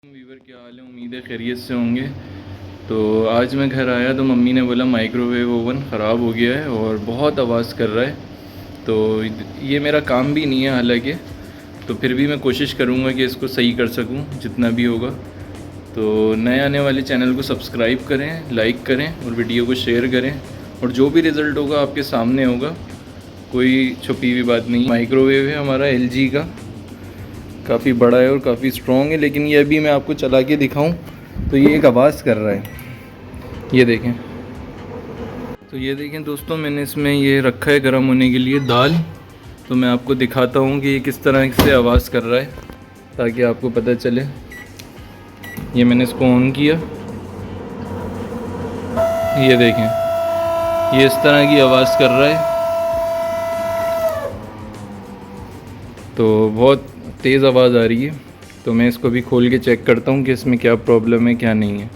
Weaver क्या हाल है। उम्मीद है खैरियत से होंगे। तो आज मैं घर आया तो मम्मी ने बोला माइक्रोवेव ओवन ख़राब हो गया है और बहुत आवाज़ कर रहा है। तो ये मेरा काम भी नहीं है हालांकि, तो फिर भी मैं कोशिश करूँगा कि इसको सही कर सकूँ जितना भी होगा। तो नए आने वाले चैनल को सब्सक्राइब करें, लाइक करें और वीडियो को शेयर करें, और जो भी रिज़ल्ट होगा आपके सामने होगा, कोई छुपी हुई बात नहीं। माइक्रोवेव है हमारा LG का, काफ़ी बड़ा है और काफ़ी स्ट्रॉन्ग है, लेकिन ये अभी मैं आपको चला के दिखाऊं तो ये एक आवाज़ कर रहा है। ये देखें, तो ये देखें दोस्तों, मैंने इसमें ये रखा है गर्म होने के लिए दाल। तो मैं आपको दिखाता हूँ कि ये किस तरह से आवाज़ कर रहा है ताकि आपको पता चले। ये मैंने इसको ऑन किया, ये देखें, ये इस तरह की आवाज़ कर रहा है। तो बहुत तेज़ आवाज़ आ रही है। तो मैं इसको भी खोल के चेक करता हूँ कि इसमें क्या प्रॉब्लम है क्या नहीं है।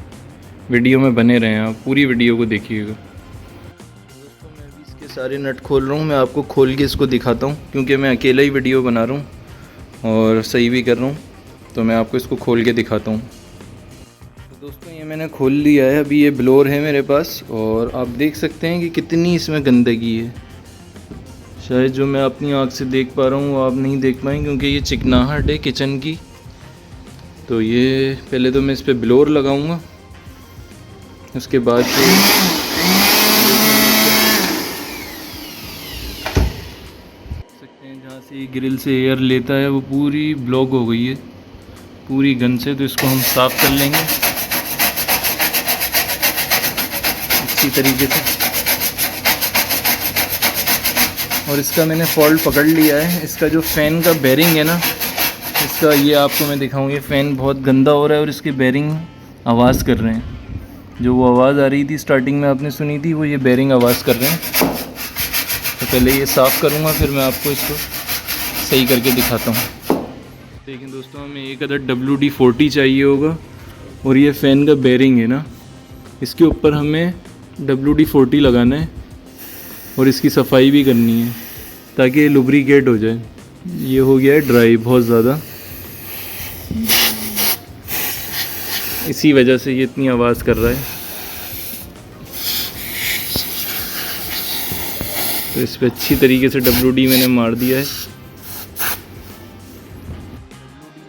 वीडियो में बने रहें, आप पूरी वीडियो को देखिएगा। दोस्तों मैं भी इसके सारे नट खोल रहा हूँ, मैं आपको खोल के इसको दिखाता हूँ क्योंकि मैं अकेला ही वीडियो बना रहा हूँ और सही भी कर रहा हूँ। तो मैं आपको इसको खोल के दिखाता हूँ। तो दोस्तों ये मैंने खोल लिया है। अभी ये ब्लोअर है मेरे पास और आप देख सकते हैं कि कितनी इसमें गंदगी है। शायद जो मैं अपनी आँख से देख पा रहा हूँ वो आप नहीं देख पाएँ क्योंकि ये चिकनाहट है किचन की। तो ये पहले तो मैं इस पर ब्लोअर लगाऊंगा, उसके बाद सकते हैं जहाँ से ये ग्रिल से एयर लेता है वो पूरी ब्लॉक हो गई है पूरी गन से। तो इसको हम साफ़ कर लेंगे अच्छी तरीके से। और इसका मैंने फॉल्ट पकड़ लिया है। इसका जो फ़ैन का बेरिंग है ना, इसका ये आपको मैं दिखाऊँ, ये फ़ैन बहुत गंदा हो रहा है और इसके बेरिंग आवाज़ कर रहे हैं। जो वो आवाज़ आ रही थी स्टार्टिंग में आपने सुनी थी, वो ये बेरिंग आवाज़ कर रहे हैं। तो पहले ये साफ़ करूँगा फिर मैं आपको इसको सही करके दिखाता हूँ। देखें दोस्तों, हमें एक अदर WD-40 चाहिए होगा और ये फ़ैन का बेरिंग है ना, इसके ऊपर हमें WD-40 लगाना है और इसकी सफाई भी करनी है ताकि ये लुब्रिकेट हो जाए। ये हो गया है ड्राई बहुत ज़्यादा, इसी वजह से ये इतनी आवाज़ कर रहा है। तो इस पर अच्छी तरीके से WD मैंने मार दिया है। WD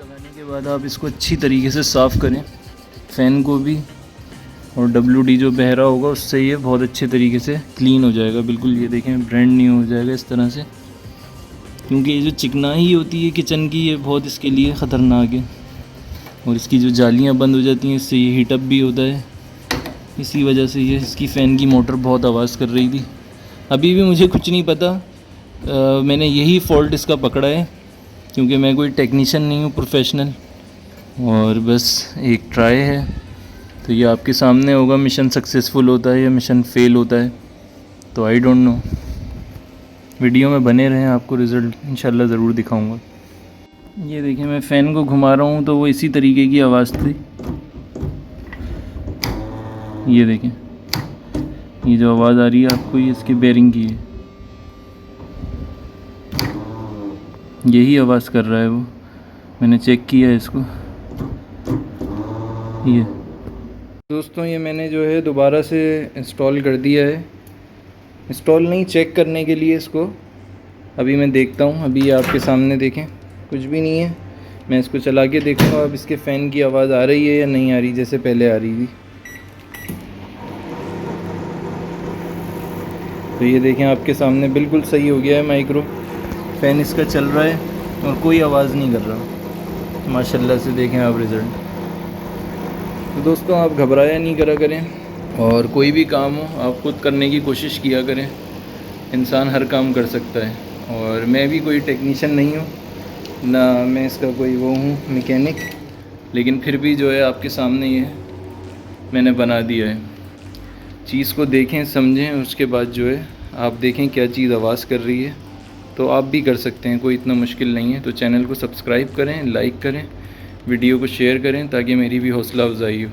लगाने के बाद आप इसको अच्छी तरीके से साफ़ करें, फ़ैन को भी, और WD जो बह रहा होगा उससे ये बहुत अच्छे तरीके से क्लीन हो जाएगा बिल्कुल। ये देखें, ब्रांड न्यू हो जाएगा इस तरह से, क्योंकि ये जो चिकनाई होती है किचन की ये बहुत इसके लिए ख़तरनाक है। और इसकी जो जालियाँ बंद हो जाती हैं इससे ये हीटअप भी होता है। इसी वजह से ये इसकी फ़ैन की मोटर बहुत आवाज़ कर रही थी। अभी भी मुझे कुछ नहीं पता, मैंने यही फ़ॉल्ट इसका पकड़ा है क्योंकि मैं कोई टेक्नीशियन नहीं हूँ प्रोफेशनल, और बस एक ट्राई है। तो ये आपके सामने होगा, मिशन सक्सेसफुल होता है या मिशन फेल होता है, तो आई डोंट नो। वीडियो में बने रहें, आपको रिज़ल्ट इंशाल्लाह ज़रूर दिखाऊंगा। ये देखिए, मैं फ़ैन को घुमा रहा हूँ तो वो इसी तरीके की आवाज़ थी। ये देखें, ये जो आवाज़ आ रही है आपको, ये इसकी बेरिंग की है, यही आवाज़ कर रहा है वो। मैंने चेक किया है इसको। ये दोस्तों, ये मैंने जो है दोबारा से इंस्टॉल कर दिया है। इंस्टॉल नहीं, चेक करने के लिए इसको अभी मैं देखता हूँ। अभी आपके सामने देखें, कुछ भी नहीं है। मैं इसको चला के देखूँगा अब इसके फ़ैन की आवाज़ आ रही है या नहीं आ रही, जैसे पहले आ रही थी। तो ये देखें, आपके सामने बिल्कुल सही हो गया है। माइक्रो फ़ैन इसका चल रहा है और कोई आवाज़ नहीं कर रहा माशाल्लाह से। देखें आप रिज़ल्ट। तो दोस्तों, आप घबराया नहीं करा करें, और कोई भी काम हो आप खुद करने की कोशिश किया करें। इंसान हर काम कर सकता है, और मैं भी कोई टेक्नीशियन नहीं हूँ ना, मैं इसका कोई वो हूँ मैकेनिक, लेकिन फिर भी जो है आपके सामने ये मैंने बना दिया है। चीज़ को देखें, समझें, उसके बाद जो है आप देखें क्या चीज़ आवाज़ कर रही है, तो आप भी कर सकते हैं, कोई इतना मुश्किल नहीं है। तो चैनल को सब्सक्राइब करें, लाइक करें, वीडियो को शेयर करें ताकि मेरी भी हौसला अफजाई हो।